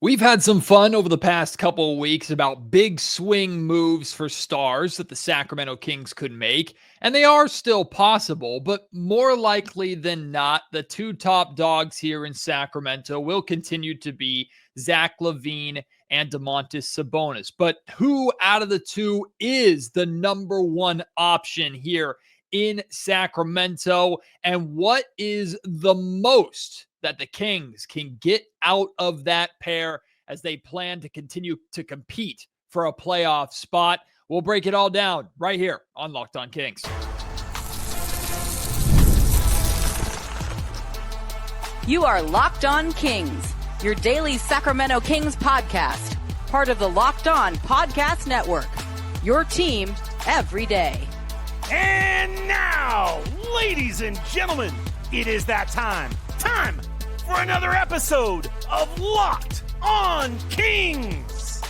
We've had some fun over the past couple of weeks about big swing moves for stars that the Sacramento Kings could make, and they are still possible, but more likely than not, the two top dogs here in Sacramento will continue to be Zach LaVine and Domantas Sabonis. But who out of the two is the number one option here in Sacramento? And what is the most that the Kings can get out of that pair as they plan to continue to compete for a playoff spot? We'll break it all down right here on Locked On Kings. You are Locked On Kings, your daily Sacramento Kings podcast, part of the Locked On Podcast Network, your team every day. And now, ladies and gentlemen, it is that time for another episode of Locked On Kings.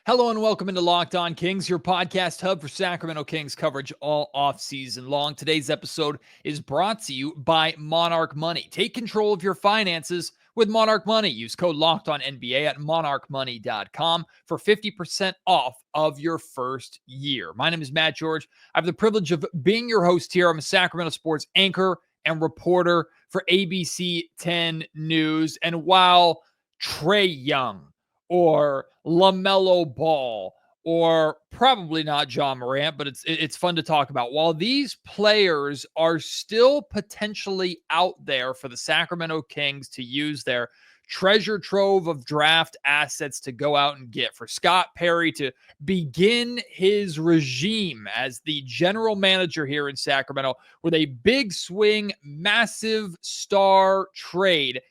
Hello and welcome into Locked On Kings, your podcast hub for Sacramento Kings coverage all off-season long. Today's episode is brought to you by Monarch Money. Take control of your finances with Monarch Money. Use code LOCKEDONNBA at monarchmoney.com for 50% off of your first year. My name is Matt George. I have the privilege of being your host here. I'm a Sacramento sports anchor and reporter for ABC 10 News. And while Trae Young or LaMelo Ball, or probably not Ja Morant, but it's fun to talk about. While these players are still potentially out there for the Sacramento Kings to use their treasure trove of draft assets to go out and get, for Scott Perry to begin his regime as the general manager here in Sacramento with a big swing, massive star trade,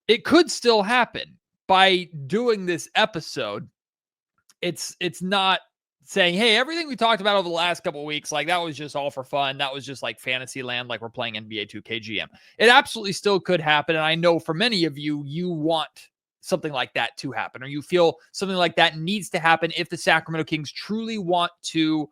it could still happen. By doing this episode, it's not saying, hey, everything we talked about over the last couple of weeks, like that was just all for fun. That was just like fantasy land, like we're playing NBA 2K GM. It absolutely still could happen. And I know for many of you, you want something like that to happen, or you feel something like that needs to happen if the Sacramento Kings truly want to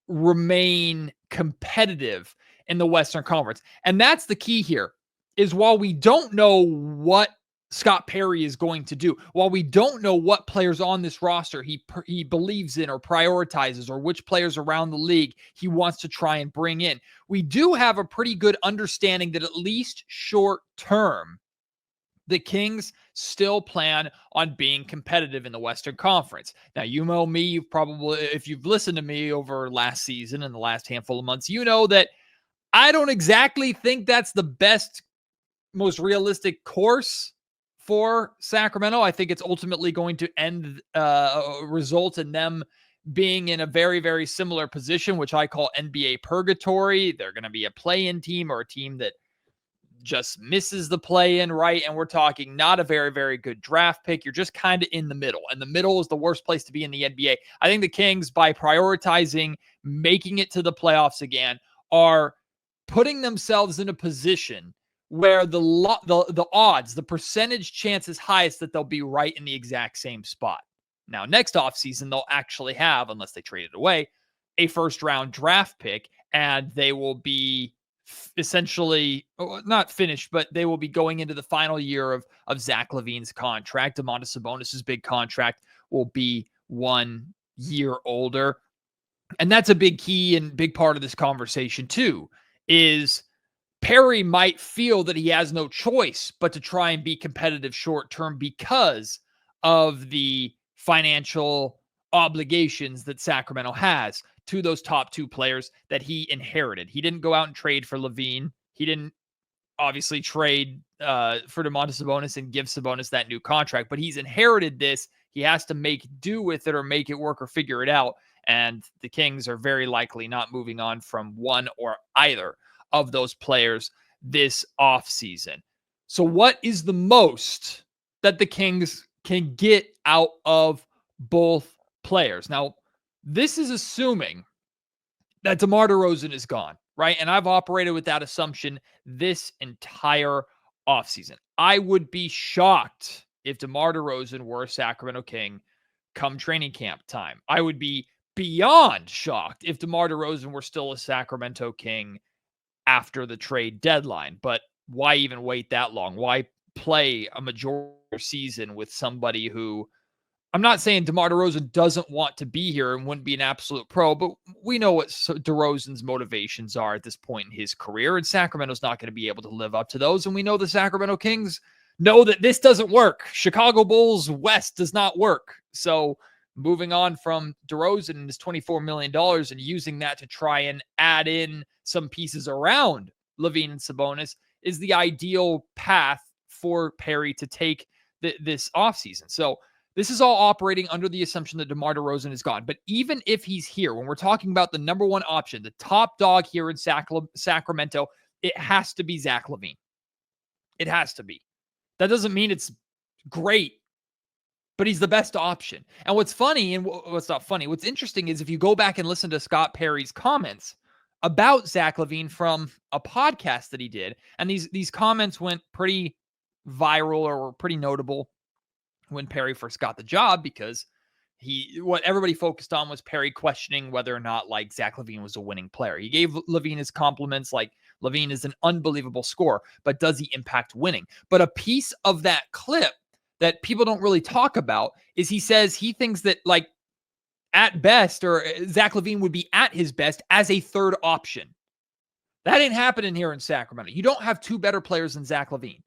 remain competitive in the Western Conference. And that's the key here, is while we don't know what Scott Perry is going to do, while we don't know what players on this roster he believes in or prioritizes, or which players around the league he wants to try and bring in, we do have a pretty good understanding that at least short term, the Kings still plan on being competitive in the Western Conference. Now, you know me, you've probably, if you've listened to me over last season and the last handful of months, you know that I don't exactly think that's the best, most realistic course for Sacramento. I think it's ultimately going to result in them being in a very, very similar position, which I call NBA purgatory. They're going to be a play-in team, or a team that just misses the play-in, right? And we're talking not a very, very good draft pick. You're just kind of in the middle, and the middle is the worst place to be in the NBA. I think the Kings, by prioritizing making it to the playoffs again, are putting themselves in a position where the odds, the percentage chance is highest that they'll be right in the exact same spot. Now, next offseason, they'll actually have, unless they trade it away, a first-round draft pick, and they will be essentially not finished, but they will be going into the final year of Zach LaVine's contract. Domantas Sabonis' big contract will be 1 year older. And that's a big key and big part of this conversation, too, is Perry might feel that he has no choice but to try and be competitive short term because of the financial obligations that Sacramento has to those top two players that he inherited. He didn't go out and trade for LaVine. He didn't obviously trade for Domantas Sabonis and give Sabonis that new contract, but he's inherited this. He has to make do with it, or make it work, or figure it out. And the Kings are very likely not moving on from one or either of those players this offseason. So what is the most that the Kings can get out of both players? Now, this is assuming that DeMar DeRozan is gone, right? And I've operated with that assumption this entire offseason. I would be shocked if DeMar DeRozan were a Sacramento King come training camp time. I would be beyond shocked if DeMar DeRozan were still a Sacramento King after the trade deadline. But why even wait that long? Why play a majority of the season with somebody who, I'm not saying DeMar DeRozan doesn't want to be here and wouldn't be an absolute pro, but we know what DeRozan's motivations are at this point in his career, and Sacramento's not going to be able to live up to those. And we know the Sacramento Kings know that this doesn't work. Chicago Bulls West does not work. So moving on from DeRozan and his $24 million and using that to try and add in some pieces around LaVine and Sabonis is the ideal path for Perry to take this offseason. So this is all operating under the assumption that DeMar DeRozan is gone. But even if he's here, when we're talking about the number one option, the top dog here in Sacramento, it has to be Zach LaVine. It has to be. That doesn't mean it's great, but he's the best option. And what's funny, and what's not funny, what's interesting is if you go back and listen to Scott Perry's comments about Zach LaVine from a podcast that he did, and these comments went pretty viral or were pretty notable when Perry first got the job, because what everybody focused on was Perry questioning whether or not like Zach LaVine was a winning player. He gave LaVine his compliments, like LaVine is an unbelievable scorer, but does he impact winning? But a piece of that clip that people don't really talk about is he says he thinks that like at best, or Zach LaVine would be at his best as a third option. That ain't happening here in Sacramento. You don't have two better players than Zach LaVine.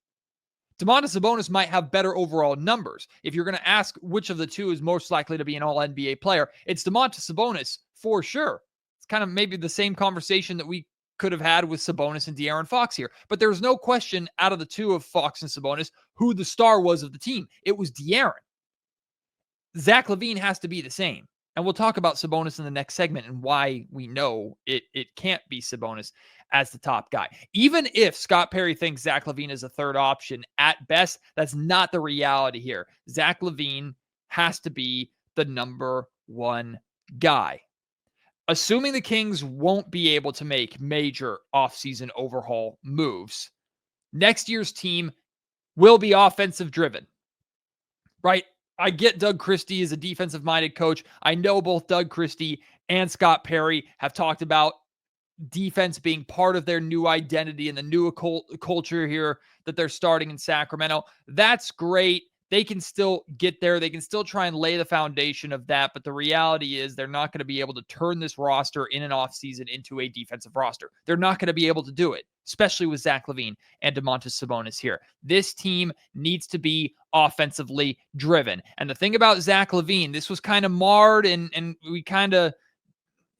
Domantas Sabonis might have better overall numbers. If you're going to ask which of the two is most likely to be an all-NBA player, it's Domantas Sabonis for sure. It's kind of maybe the same conversation that we could have had with Sabonis and De'Aaron Fox here. But there's no question out of the two of Fox and Sabonis who the star was of the team. It was De'Aaron. Zach LaVine has to be the same. And we'll talk about Sabonis in the next segment and why we know it can't be Sabonis as the top guy. Even if Scott Perry thinks Zach LaVine is a third option, at best, that's not the reality here. Zach LaVine has to be the number one guy. Assuming the Kings won't be able to make major offseason overhaul moves, next year's team will be offensive driven, right? I get Doug Christie is a defensive-minded coach. I know both Doug Christie and Scott Perry have talked about defense being part of their new identity and the new culture here that they're starting in Sacramento. That's great. They can still get there. They can still try and lay the foundation of that. But the reality is they're not going to be able to turn this roster in an offseason into a defensive roster. They're not going to be able to do it, especially with Zach LaVine and Domantas Sabonis here. This team needs to be offensively driven. And the thing about Zach LaVine, this was kind of marred and we kind of,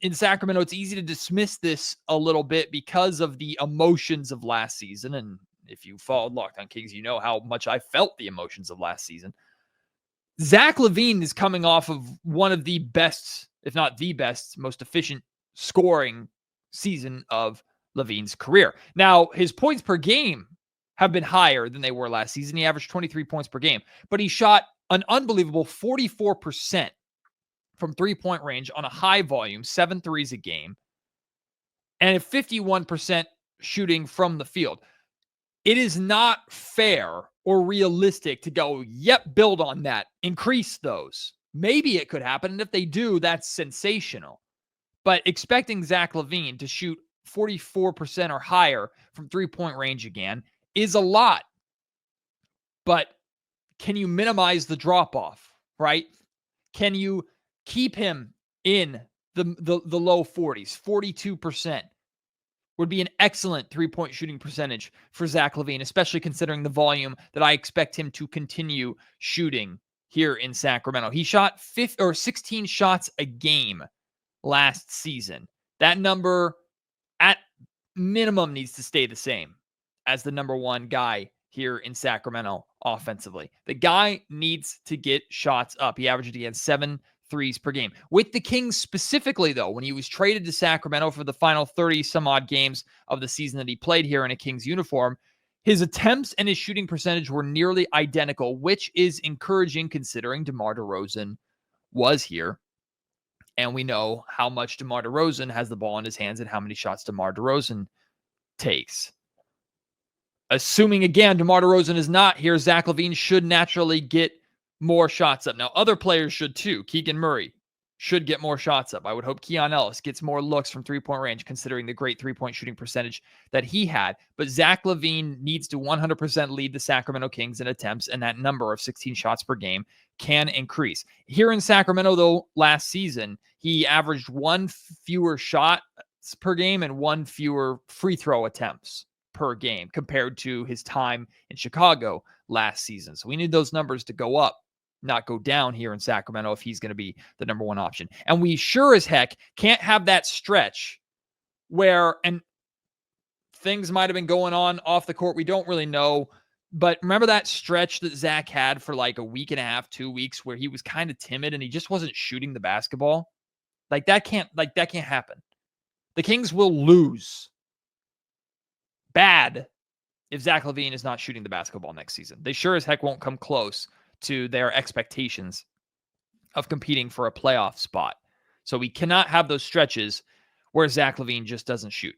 in Sacramento, it's easy to dismiss this a little bit because of the emotions of last season. And if you followed Locked On Kings, you know how much I felt the emotions of last season. Zach LaVine is coming off of one of the best, if not the best, most efficient scoring season of LaVine's career. Now, his points per game have been higher than they were last season. He averaged 23 points per game, but he shot an unbelievable 44% from three-point range on a high volume, 7 threes a game, and a 51% shooting from the field. It is not fair or realistic to go, yep, build on that, increase those. Maybe it could happen, and if they do, that's sensational. But expecting Zach LaVine to shoot 44% or higher from three-point range again is a lot. But can you minimize the drop-off, right? Can you keep him in the low 40s, 42%? Would be an excellent three-point shooting percentage for Zach LaVine, especially considering the volume that I expect him to continue shooting here in Sacramento. He shot 16 shots a game last season. That number at minimum needs to stay the same as the number one guy here in Sacramento offensively. The guy needs to get shots up. He averaged again 7 threes per game. With the Kings specifically, though, when he was traded to Sacramento for the final 30 some odd games of the season that he played here in a Kings uniform, his attempts and his shooting percentage were nearly identical, which is encouraging considering DeMar DeRozan was here. And we know how much DeMar DeRozan has the ball in his hands and how many shots DeMar DeRozan takes. Assuming, again, DeMar DeRozan is not here, Zach LaVine should naturally get more shots up. Now, other players should too. Keegan Murray, should get more shots up. I would hope Keon Ellis gets more looks from three-point range, considering the great three-point shooting percentage that he had. But Zach LaVine needs to 100% lead the Sacramento Kings in attempts, and that number of 16 shots per game can increase. Here in Sacramento, though, last season, he averaged one fewer shots per game and one fewer free throw attempts per game compared to his time in Chicago last season. So we need those numbers to go up, not go down here in Sacramento if he's going to be the number one option. And we sure as heck can't have that stretch where, and things might have been going on off the court, we don't really know, but remember that stretch that Zach had for like a week and a half, 2 weeks, where he was kind of timid and he just wasn't shooting the basketball? That can't happen. The Kings will lose bad if Zach LaVine is not shooting the basketball next season. They sure as heck won't come close to their expectations of competing for a playoff spot. So we cannot have those stretches where Zach LaVine just doesn't shoot.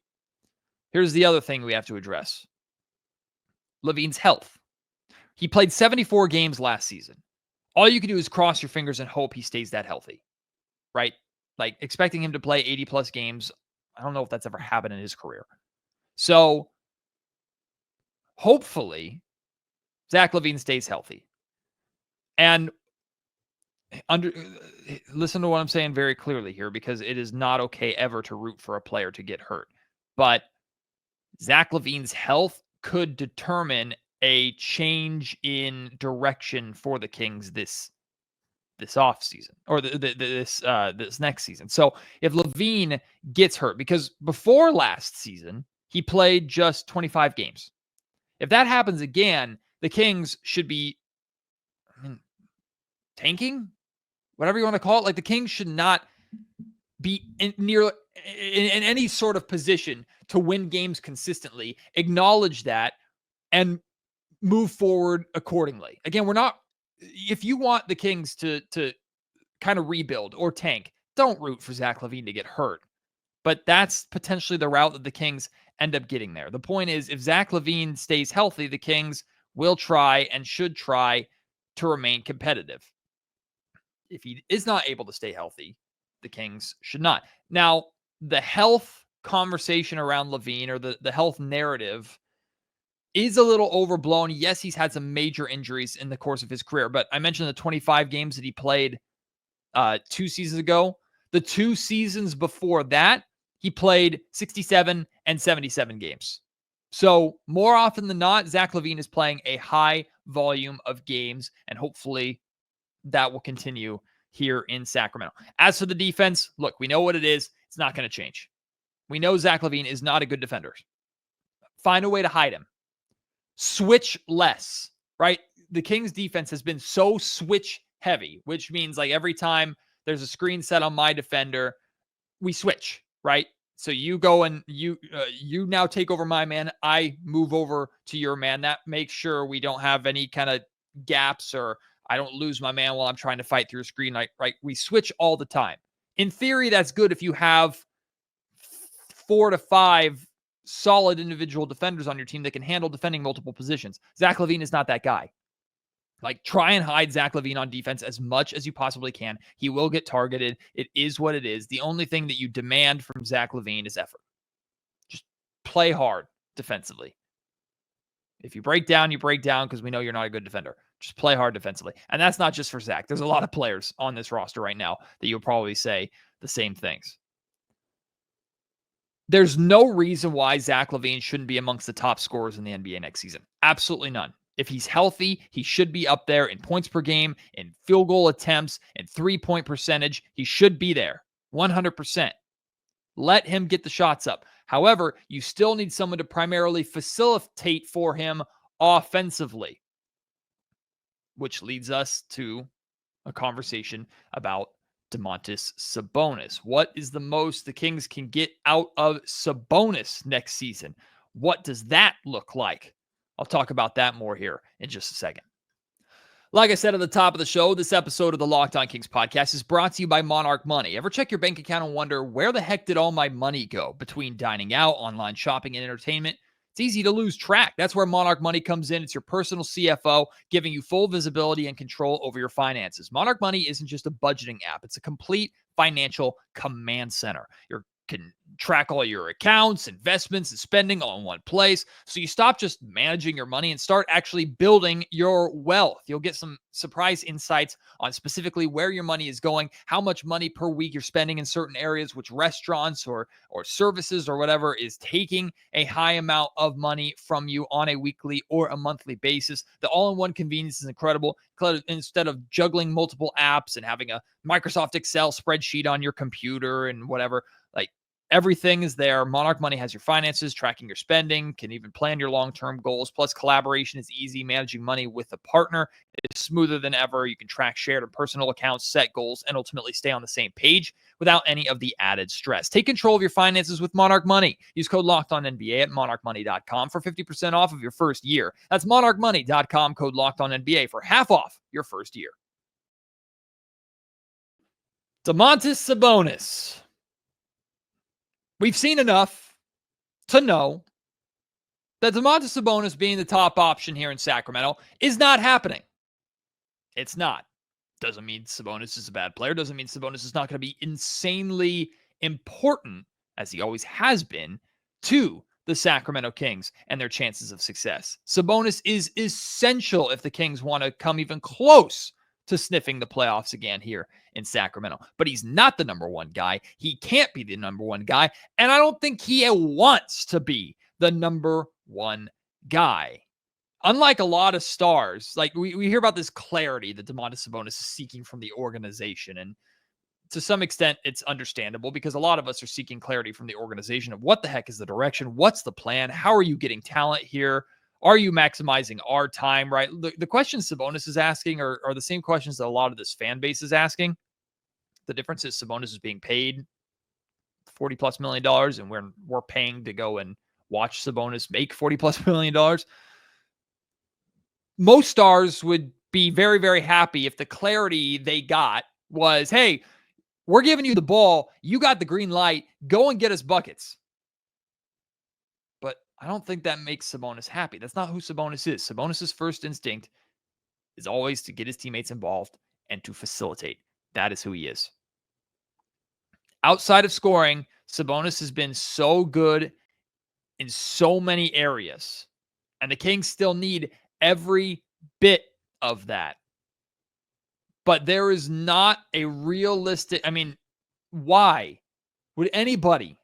Here's the other thing we have to address. LaVine's health. He played 74 games last season. All you can do is cross your fingers and hope he stays that healthy, right? Like expecting him to play 80 plus games, I don't know if that's ever happened in his career. So hopefully Zach LaVine stays healthy. And listen to what I'm saying very clearly here, because it is not okay ever to root for a player to get hurt. But Zach LaVine's health could determine a change in direction for the Kings this offseason, or this next season. So if LaVine gets hurt, because before last season, he played just 25 games. If that happens again, the Kings should be tanking, whatever you want to call it. Like, the Kings should not be in any sort of position to win games consistently. Acknowledge that and move forward accordingly. Again, if you want the Kings to kind of rebuild or tank, don't root for Zach LaVine to get hurt. But that's potentially the route that the Kings end up getting there. The point is, if Zach LaVine stays healthy, the Kings will try and should try to remain competitive. If he is not able to stay healthy, the Kings should not. Now, the health conversation around LaVine, or the health narrative, is a little overblown. Yes, he's had some major injuries in the course of his career, but I mentioned the 25 games that he played 2 seasons ago. The 2 seasons before that, he played 67 and 77 games. So more often than not, Zach LaVine is playing a high volume of games, and hopefully that will continue here in Sacramento. As for the defense, look, we know what it is. It's not going to change. We know Zach LaVine is not a good defender. Find a way to hide him. Switch less, right? The Kings defense has been so switch heavy, which means like every time there's a screen set on my defender, we switch, right? So you go and you now take over my man. I move over to your man. That makes sure we don't have any kind of gaps, or I don't lose my man while I'm trying to fight through a screen. Right? We switch all the time. In theory, that's good if you have 4 to 5 solid individual defenders on your team that can handle defending multiple positions. Zach LaVine is not that guy. Like, try and hide Zach LaVine on defense as much as you possibly can. He will get targeted. It is what it is. The only thing that you demand from Zach LaVine is effort. Just play hard defensively. If you break down, you break down, because we know you're not a good defender. Just play hard defensively. And that's not just for Zach. There's a lot of players on this roster right now that you'll probably say the same things. There's no reason why Zach LaVine shouldn't be amongst the top scorers in the NBA next season. Absolutely none. If he's healthy, he should be up there in points per game, in field goal attempts, in three-point percentage. He should be there 100%. Let him get the shots up. However, you still need someone to primarily facilitate for him offensively, which leads us to a conversation about Domantas Sabonis. What is the most the Kings can get out of Sabonis next season? What does that look like? I'll talk about that more here in just a second. Like I said at the top of the show, this episode of the Locked On Kings podcast is brought to you by Monarch Money. Ever check your bank account and wonder, where the heck did all my money go? Between dining out, online shopping, and entertainment, it's easy to lose track. That's where Monarch Money comes in. It's your personal CFO, giving you full visibility and control over your finances. Monarch Money isn't just a budgeting app. It's a complete financial command center. You can track all your accounts, investments, and spending all in one place. So you stop just managing your money and start actually building your wealth. You'll get some surprise insights on specifically where your money is going, how much money per week you're spending in certain areas, which restaurants or services or whatever is taking a high amount of money from you on a weekly or a monthly basis. The all-in-one convenience is incredible. Instead of juggling multiple apps and having a Microsoft Excel spreadsheet on your computer and whatever, like everything is there. Monarch Money has your finances, tracking your spending, can even plan your long-term goals. Plus, collaboration is easy. Managing money with a partner is smoother than ever. You can track shared and personal accounts, set goals, and ultimately stay on the same page without any of the added stress. Take control of your finances with Monarch Money. Use code LOCKEDONNBA at monarchmoney.com for 50% off of your first year. That's monarchmoney.com, code LOCKEDONNBA for half off your first year. Domantas Sabonis. We've seen enough to know that Domantas Sabonis being the top option here in Sacramento is not happening. It's not. Doesn't mean Sabonis is a bad player. Doesn't mean Sabonis is not going to be insanely important, as he always has been, to the Sacramento Kings and their chances of success. Sabonis is essential if the Kings want to come even close to sniffing the playoffs again here in Sacramento. But he's not the number one guy. He can't be the number one guy. And I don't think he wants to be the number one guy. Unlike a lot of stars, like we hear about this clarity that Domantas Sabonis is seeking from the organization. And to some extent, it's understandable because a lot of us are seeking clarity from the organization of what the heck is the direction? What's the plan? How are you getting talent here? Are you maximizing our time, right? The questions Sabonis is asking are the same questions that a lot of this fan base is asking. The difference is Sabonis is being paid $40+ million, and we're paying to go and watch Sabonis make $40+ million. Most stars would be very, very happy if the clarity they got was, hey, we're giving you the ball. You got the green light. Go and get us buckets. But I don't think that makes Sabonis happy. That's not who Sabonis is. Sabonis' first instinct is always to get his teammates involved and to facilitate. That is who he is. Outside of scoring, Sabonis has been so good in so many areas. And the Kings still need every bit of that. But there is not a realistic, why would anybody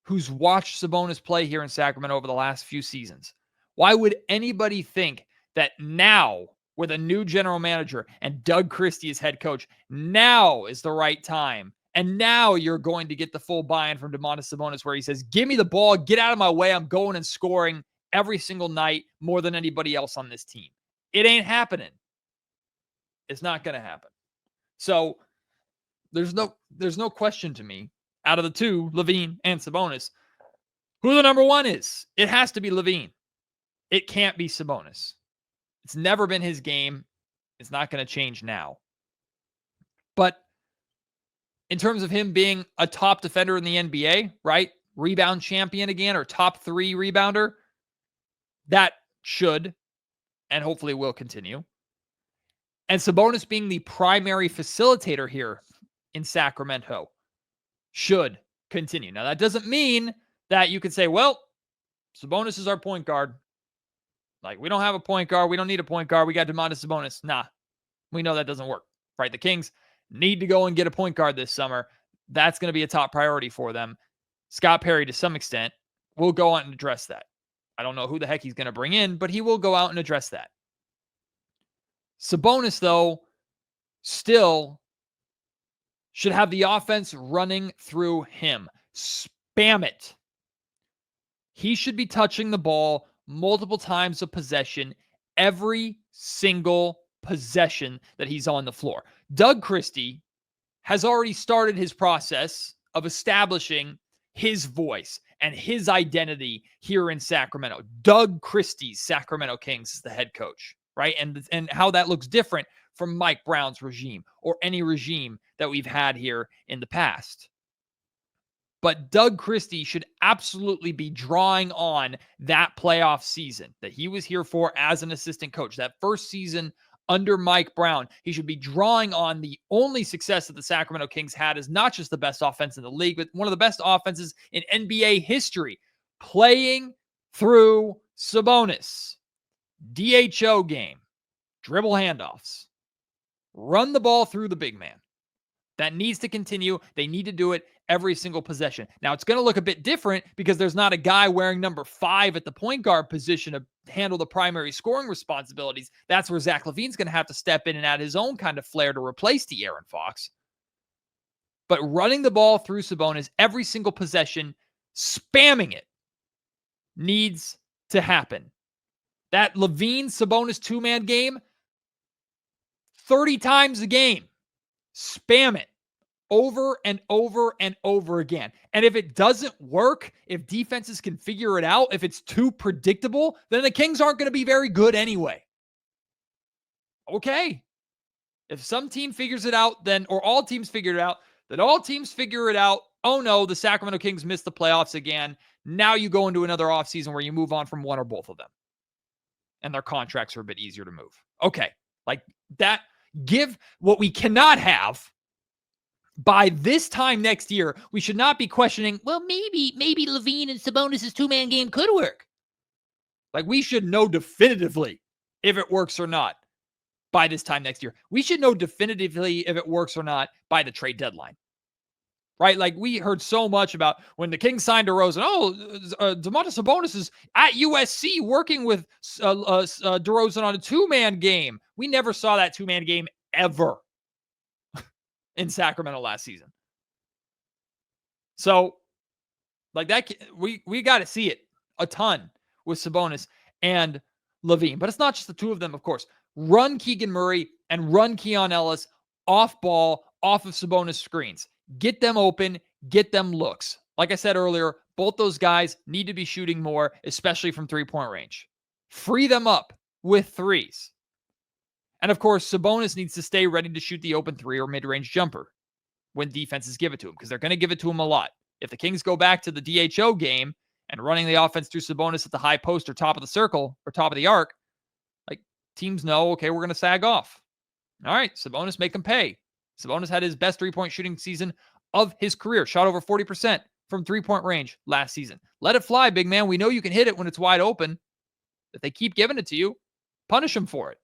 who's watched Sabonis play here in Sacramento over the last few seasons, why would anybody think that now, with a new general manager and Doug Christie as head coach, now is the right time? And now you're going to get the full buy-in from Domantas Sabonis where he says, give me the ball, get out of my way. I'm going and scoring every single night more than anybody else on this team. It ain't happening. It's not going to happen. So there's no question to me, out of the two, LaVine and Sabonis, who the number one is. It has to be LaVine. It can't be Sabonis. It's never been his game. It's not going to change now. But in terms of him being a top defender in the NBA, right? Rebound champion again, or top 3 rebounder, that should and hopefully will continue. And Sabonis being the primary facilitator here in Sacramento should continue. Now, that doesn't mean that you could say, well, Sabonis is our point guard. Like, we don't have a point guard. We don't need a point guard. We got Domantas Sabonis. Nah, we know that doesn't work, right? The Kings need to go and get a point guard this summer. That's going to be a top priority for them. Scott Perry, to some extent, will go out and address that. I don't know who the heck he's going to bring in, but he will go out and address that. Sabonis, though, still should have the offense running through him. Spam it. He should be touching the ball multiple times a possession, every single possession that he's on the floor. Doug Christie has already started his process of establishing his voice and his identity here in Sacramento. Doug Christie's Sacramento Kings is the head coach, right? And how that looks different from Mike Brown's regime or any regime that we've had here in the past. But Doug Christie should absolutely be drawing on that playoff season that he was here for as an assistant coach. That first season under Mike Brown, he should be drawing on the only success that the Sacramento Kings had is not just the best offense in the league, but one of the best offenses in NBA history, playing through Sabonis. DHO game, dribble handoffs, run the ball through the big man. That needs to continue. They need to do it every single possession. Now, it's going to look a bit different because there's not a guy wearing number 5 at the point guard position to handle the primary scoring responsibilities. That's where Zach LaVine's going to have to step in and add his own kind of flair to replace De'Aaron Fox. But running the ball through Sabonis every single possession, spamming it, needs to happen. That LaVine-Sabonis two-man game, 30 times a game. Spam it over and over and over again. And if it doesn't work, if defenses can figure it out, if it's too predictable, then the Kings aren't going to be very good anyway. Okay. If some team figures it out, then, or all teams figure it out, then all teams figure it out. Oh no, the Sacramento Kings missed the playoffs again. Now you go into another offseason where you move on from one or both of them. And their contracts are a bit easier to move. Okay. Like that. Give what we cannot have by this time next year. We should not be questioning, well, maybe LaVine and Sabonis' two-man game could work. Like we should know definitively if it works or not by this time next year. We should know definitively if it works or not by the trade deadline. Right? Like we heard so much about when the Kings signed DeRozan. Domantas Sabonis is at USC working with DeRozan on a two-man game. We never saw that two-man game ever in Sacramento last season. So, like that, we got to see it a ton with Sabonis and LaVine. But it's not just the two of them, of course. Run Keegan Murray and run Keon Ellis off ball, off of Sabonis screens. Get them open, get them looks. Like I said earlier, both those guys need to be shooting more, especially from three-point range. Free them up with threes. And of course, Sabonis needs to stay ready to shoot the open three or mid-range jumper when defenses give it to him, because they're going to give it to him a lot. If the Kings go back to the DHO game and running the offense through Sabonis at the high post or top of the circle or top of the arc, like teams know, okay, we're going to sag off. All right, Sabonis, make them pay. Sabonis had his best three-point shooting season of his career. Shot over 40% from three-point range last season. Let it fly, big man. We know you can hit it when it's wide open. If they keep giving it to you, punish them for it.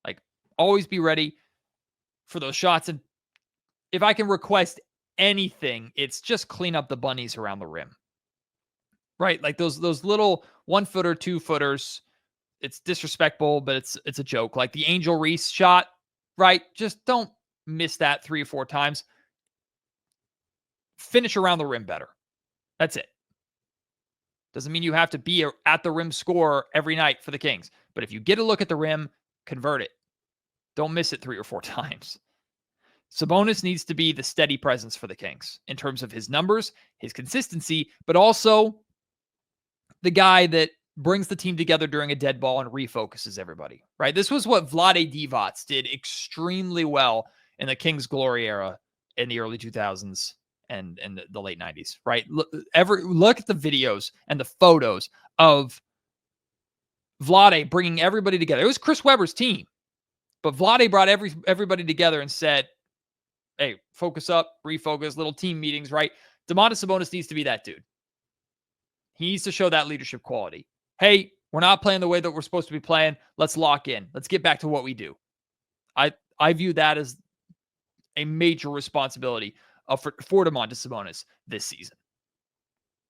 Like, always be ready for those shots. And if I can request anything, it's just clean up the bunnies around the rim. Right? Like those little 1-footer, 2-footers. It's disrespectful, but it's a joke. Like the Angel Reese shot, right? Just don't miss that 3 or 4 times. Finish around the rim better. That's it. Doesn't mean you have to be at the rim scorer every night for the Kings. But if you get a look at the rim, convert it. Don't miss it 3 or 4 times. Sabonis needs to be the steady presence for the Kings in terms of his numbers, his consistency, but also the guy that brings the team together during a dead ball and refocuses everybody, right? This was what Vlade Divac did extremely well in the Kings glory era in the early 2000s and the late 90s, right? Look at the videos and the photos of Vlade bringing everybody together. It was Chris Webber's team, but Vlade brought everybody together and said, hey, focus up, refocus, little team meetings, right? Domantas Sabonis needs to be that dude. He needs to show that leadership quality. Hey, we're not playing the way that we're supposed to be playing. Let's lock in. Let's get back to what we do. I view that as a major responsibility for Domantas Sabonis this season.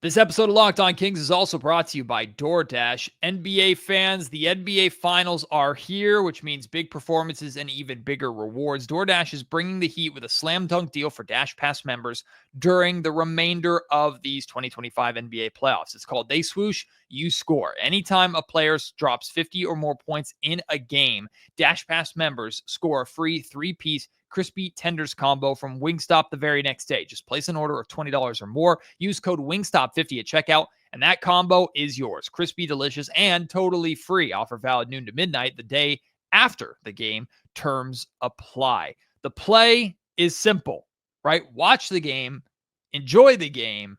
This episode of Locked On Kings is also brought to you by DoorDash. NBA fans, the NBA Finals are here, which means big performances and even bigger rewards. DoorDash is bringing the heat with a slam dunk deal for DashPass members during the remainder of these 2025 NBA playoffs. It's called They Swoosh, You Score. Anytime a player drops 50 or more points in a game, DashPass members score a free 3-piece crispy tenders combo from Wingstop the very next day. Just place an order of $20 or more. Use code Wingstop50 at checkout, and that combo is yours. Crispy, delicious, and totally free. Offer valid noon to midnight the day after the game. Terms apply. The play is simple, right? Watch the game enjoy the game,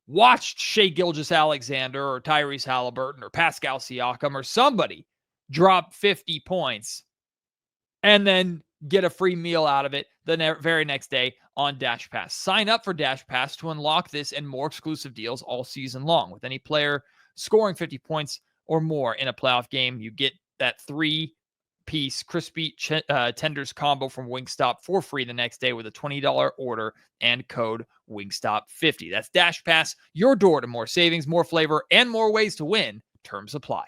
watched Shai Gilgeous-Alexander or Tyrese Halliburton or Pascal Siakam or somebody drop 50 points and then get a free meal out of it the very next day on DashPass. Sign up for DashPass to unlock this and more exclusive deals all season long. With any player scoring 50 points or more in a playoff game, you get that 3-piece crispy tenders combo from Wingstop for free the next day with a $20 order and code Wingstop50. That's DashPass, your door to more savings, more flavor, and more ways to win. Terms apply.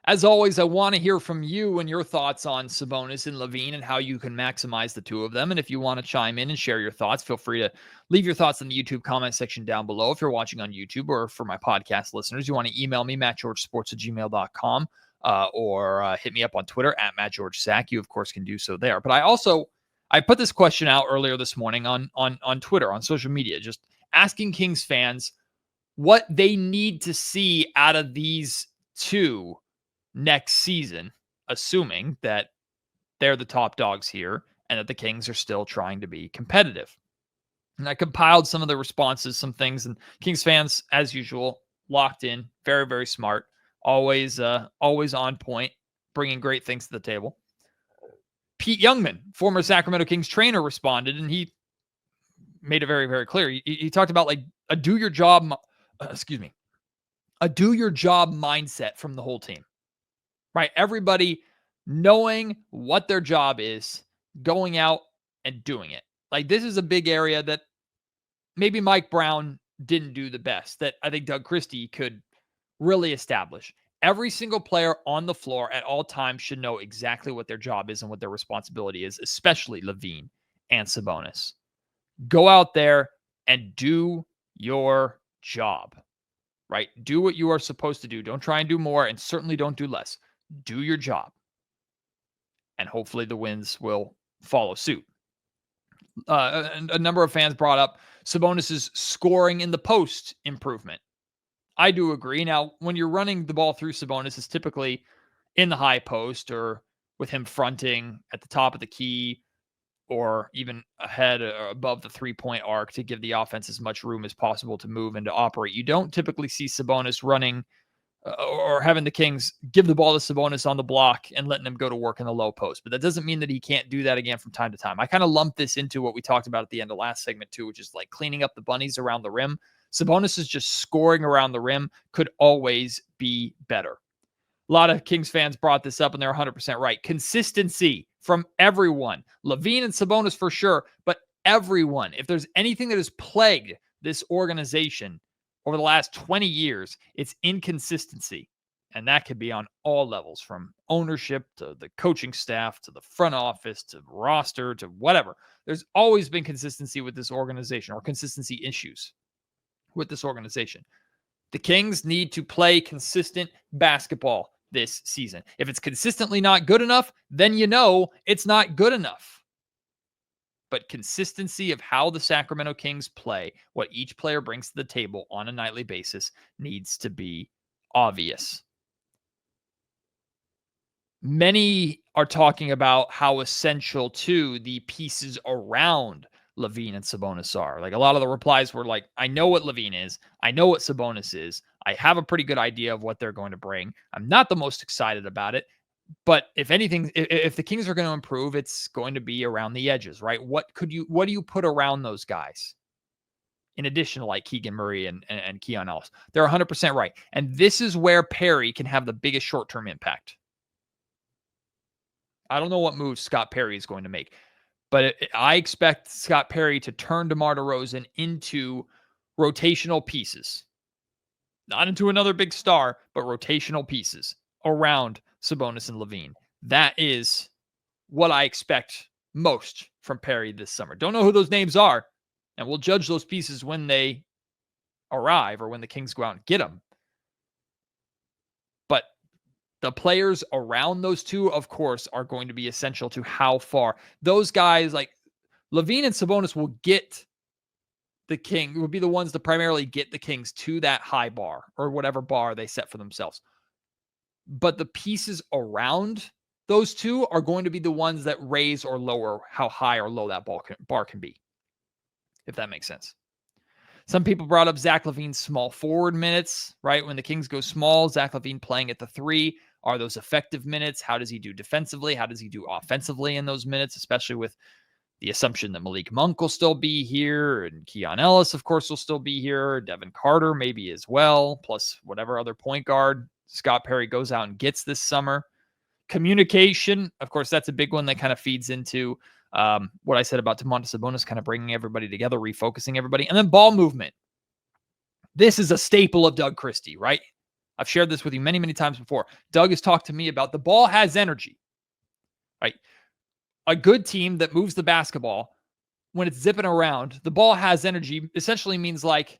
As always, I want to hear from you and your thoughts on Sabonis and LaVine and how you can maximize the two of them. And if you want to chime in and share your thoughts, feel free to leave your thoughts in the YouTube comment section down below. If you're watching on YouTube, or for my podcast listeners, you want to email me, mattgeorgesports@gmail.com, or hit me up on Twitter at MattGeorgeSack. You, of course, can do so there. But I put this question out earlier this morning on Twitter, on social media, just asking Kings fans what they need to see out of these two next season, assuming that they're the top dogs here and that the Kings are still trying to be competitive. And I compiled some of the responses, some things, and Kings fans, as usual, locked in, very, very smart, always on point, bringing great things to the table. Pete Youngman, former Sacramento Kings trainer, responded, and he made it very, very clear. He talked about like a do your job mindset from the whole team. Right? Everybody knowing what their job is, going out and doing it. Like, this is a big area that maybe Mike Brown didn't do the best, that I think Doug Christie could really establish. Every single player on the floor at all times should know exactly what their job is and what their responsibility is, especially LaVine and Sabonis. Go out there and do your job, right? Do what you are supposed to do. Don't try and do more, and certainly don't do less. Do your job, and hopefully the wins will follow suit. A number of fans brought up Sabonis's scoring in the post improvement. I do agree. Now, when you're running the ball through Sabonis, it's typically in the high post or with him fronting at the top of the key or even ahead or above the three-point arc to give the offense as much room as possible to move and to operate. You don't typically see Sabonis running or having the Kings give the ball to Sabonis on the block and letting him go to work in the low post. But that doesn't mean that he can't do that again from time to time. I kind of lump this into what we talked about at the end of last segment too, which is like cleaning up the bunnies around the rim. Sabonis is just scoring around the rim could always be better. A lot of Kings fans brought this up, and they're 100% right. Consistency from everyone. LaVine and Sabonis for sure, but everyone. If there's anything that has plagued this organization over the last 20 years, it's inconsistency. And that could be on all levels, from ownership to the coaching staff to the front office to roster to whatever. There's always been consistency with this organization, or consistency issues with this organization. The Kings need to play consistent basketball this season. If it's consistently not good enough, then you know it's not good enough. But consistency of how the Sacramento Kings play, what each player brings to the table on a nightly basis, needs to be obvious. Many are talking about how essential to the pieces around LaVine and Sabonis are. Like, a lot of the replies were like, I know what LaVine is. I know what Sabonis is. I have a pretty good idea of what they're going to bring. I'm not the most excited about it. But if anything, if the Kings are going to improve, it's going to be around the edges, right? What do you put around those guys? In addition to like Keegan Murray and Keon Ellis. They're 100% right. And this is where Perry can have the biggest short-term impact. I don't know what moves Scott Perry is going to make, but I expect Scott Perry to turn DeMar DeRozan into rotational pieces. Not into another big star, but rotational pieces around Sabonis and LaVine. That is what I expect most from Perry this summer. Don't know who those names are, and we'll judge those pieces when they arrive or when the Kings go out and get them. But the players around those two, of course, are going to be essential to how far those guys like LaVine and Sabonis will get the King, will be the ones to primarily get the Kings to that high bar or whatever bar they set for themselves. But the pieces around those two are going to be the ones that raise or lower how high or low that bar can be, if that makes sense. Some people brought up Zach LaVine's small forward minutes, right? When the Kings go small, Zach LaVine playing at the 3. Are those effective minutes? How does he do defensively? How does he do offensively in those minutes, especially with the assumption that Malik Monk will still be here and Keon Ellis, of course, will still be here. Devin Carter maybe as well, plus whatever other point guard Scott Perry goes out and gets this summer. Communication, of course, that's a big one that kind of feeds into what I said about Domantas Sabonis, kind of bringing everybody together, refocusing everybody. And then ball movement. This is a staple of Doug Christie, right? I've shared this with you many, many times before. Doug has talked to me about the ball has energy, right? A good team that moves the basketball, when it's zipping around, the ball has energy, essentially means like,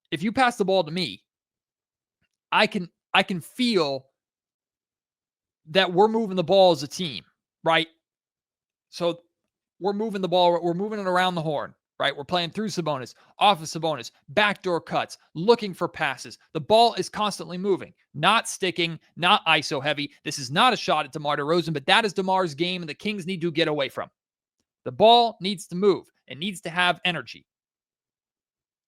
if you pass the ball to me, I can feel that we're moving the ball as a team, right? So we're moving the ball, we're moving it around the horn, right? We're playing through Sabonis, off of Sabonis, backdoor cuts, looking for passes. The ball is constantly moving, not sticking, not ISO heavy. This is not a shot at DeMar DeRozan, but that is DeMar's game, and the Kings need to get away from. The ball needs to move. It needs to have energy.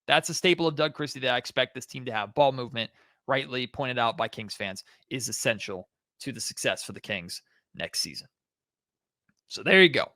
That's a staple of Doug Christie that I expect this team to have. Ball movement, rightly pointed out by Kings fans, is essential to the success for the Kings next season. So there you go.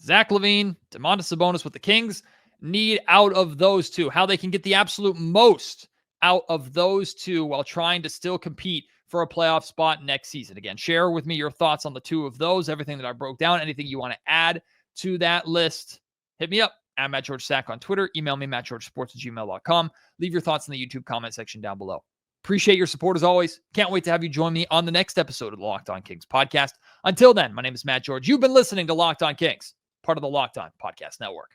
Zach LaVine, Domantas Sabonis, what the Kings need out of those two, how they can get the absolute most out of those two while trying to still compete for a playoff spot next season. Again, share with me your thoughts on the two of those, everything that I broke down, anything you want to add to that list. Hit me up at Matt George Sack on Twitter. Email me, mattgeorgesports@gmail.com. Leave your thoughts in the YouTube comment section down below. Appreciate your support as always. Can't wait to have you join me on the next episode of the Locked On Kings podcast. Until then, my name is Matt George. You've been listening to Locked On Kings, part of the Locked On Podcast Network.